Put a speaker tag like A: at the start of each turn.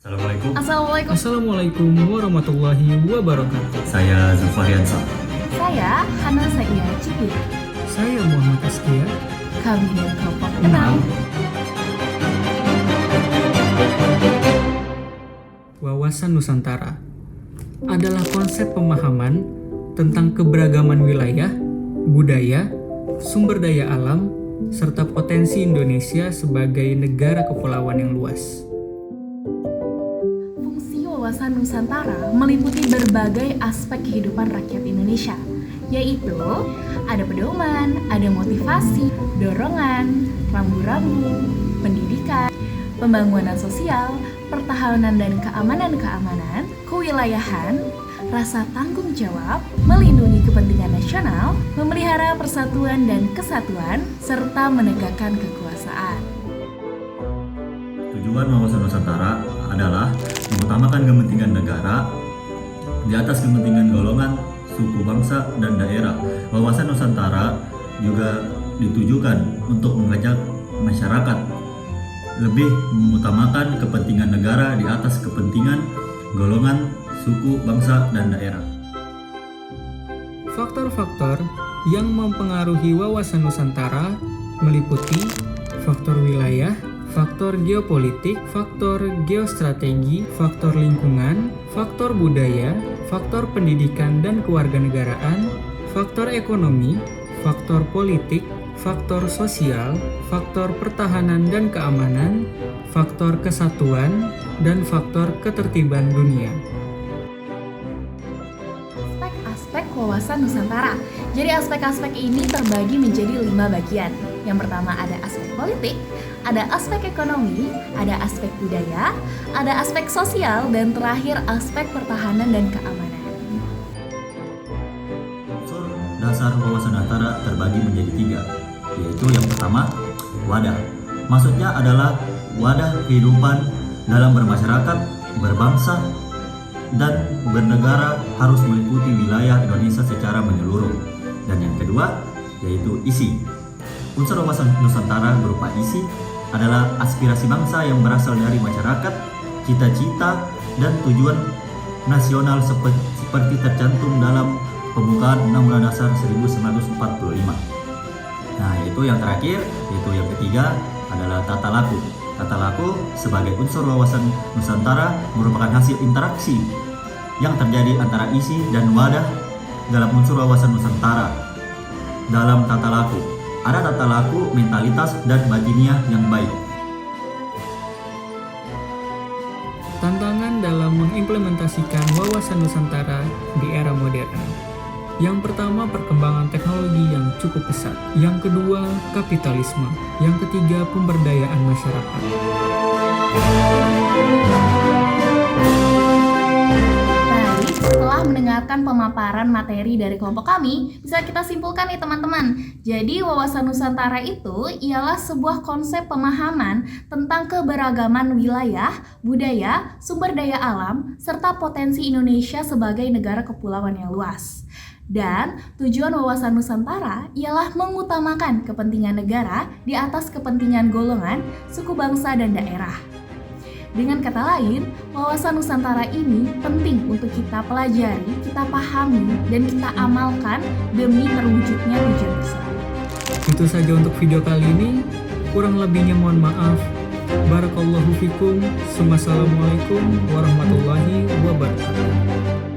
A: Assalamualaikum.
B: Assalamualaikum.
C: Assalamualaikum warahmatullahi wabarakatuh.
A: Saya Zulfariansa.
B: Saya Hana Saia Cikir.
C: Saya Muhammad Askia.
B: Kami dari kelompok 6.
C: Wawasan Nusantara adalah konsep pemahaman tentang keberagaman wilayah, budaya, sumber daya alam, serta potensi Indonesia sebagai negara kepulauan yang luas.
B: Fungsi wawasan Nusantara meliputi berbagai aspek kehidupan rakyat Indonesia, yaitu ada pedoman, ada motivasi, dorongan, rambu-rambu, pendidikan, pembangunan sosial, pertahanan dan keamanan, kewilayahan, rasa tanggung jawab, melindungi kepentingan nasional, memelihara persatuan dan kesatuan, serta menegakkan kekuasaan.
A: Tujuan wawasan Nusantara adalah mengutamakan kepentingan negara di atas kepentingan golongan, suku, bangsa, dan daerah. Wawasan Nusantara juga ditujukan untuk mengajak masyarakat lebih mengutamakan kepentingan negara di atas kepentingan golongan, suku, bangsa, dan daerah.
C: Faktor-faktor yang mempengaruhi wawasan Nusantara meliputi faktor wilayah, faktor geopolitik, faktor geostrategi, faktor lingkungan, faktor budaya, faktor pendidikan dan kewarganegaraan, faktor ekonomi, faktor politik, faktor sosial, faktor pertahanan dan keamanan, faktor kesatuan, dan faktor ketertiban dunia.
B: Aspek-aspek wawasan Nusantara. Jadi aspek-aspek ini terbagi menjadi 5 bagian. Yang pertama ada aspek politik, ada aspek ekonomi, ada aspek budaya, ada aspek sosial, dan terakhir aspek pertahanan dan keamanan.
A: Unsur dasar wawasan Nusantara terbagi menjadi 3, yaitu yang pertama, wadah. Maksudnya adalah wadah kehidupan dalam bermasyarakat, berbangsa, dan bernegara harus meliputi wilayah Indonesia secara menyeluruh. Dan yang kedua, yaitu isi. Unsur wawasan Nusantara berupa isi adalah aspirasi bangsa yang berasal dari masyarakat, cita-cita, dan tujuan nasional seperti tercantum dalam pembukaan Undang-Undang Dasar 1945. Nah, itu yang terakhir, yaitu yang ketiga adalah tata laku. Tata laku sebagai unsur wawasan Nusantara merupakan hasil interaksi yang terjadi antara isi dan wadah dalam unsur wawasan Nusantara. Dalam tata laku, ada tata laku, mentalitas, dan batiniah yang baik.
C: Tantangan dalam mengimplementasikan wawasan Nusantara di era modern. Yang pertama, perkembangan teknologi yang cukup pesat. Yang kedua, kapitalisme. Yang ketiga, pemberdayaan masyarakat.
B: Baik, setelah mendengarkan pemaparan materi dari kelompok kami, bisa kita simpulkan nih teman-teman. Jadi wawasan Nusantara itu ialah sebuah konsep pemahaman tentang keberagaman wilayah, budaya, sumber daya alam, serta potensi Indonesia sebagai negara kepulauan yang luas. Dan tujuan wawasan Nusantara ialah mengutamakan kepentingan negara di atas kepentingan golongan, suku bangsa, dan daerah. Dengan kata lain, wawasan Nusantara ini penting untuk kita pelajari, kita pahami, dan kita amalkan demi terwujudnya tujuan besar.
C: Itu saja untuk video kali ini. Kurang lebihnya mohon maaf. Barakallahu fikum. Wassalamualaikum warahmatullahi wabarakatuh.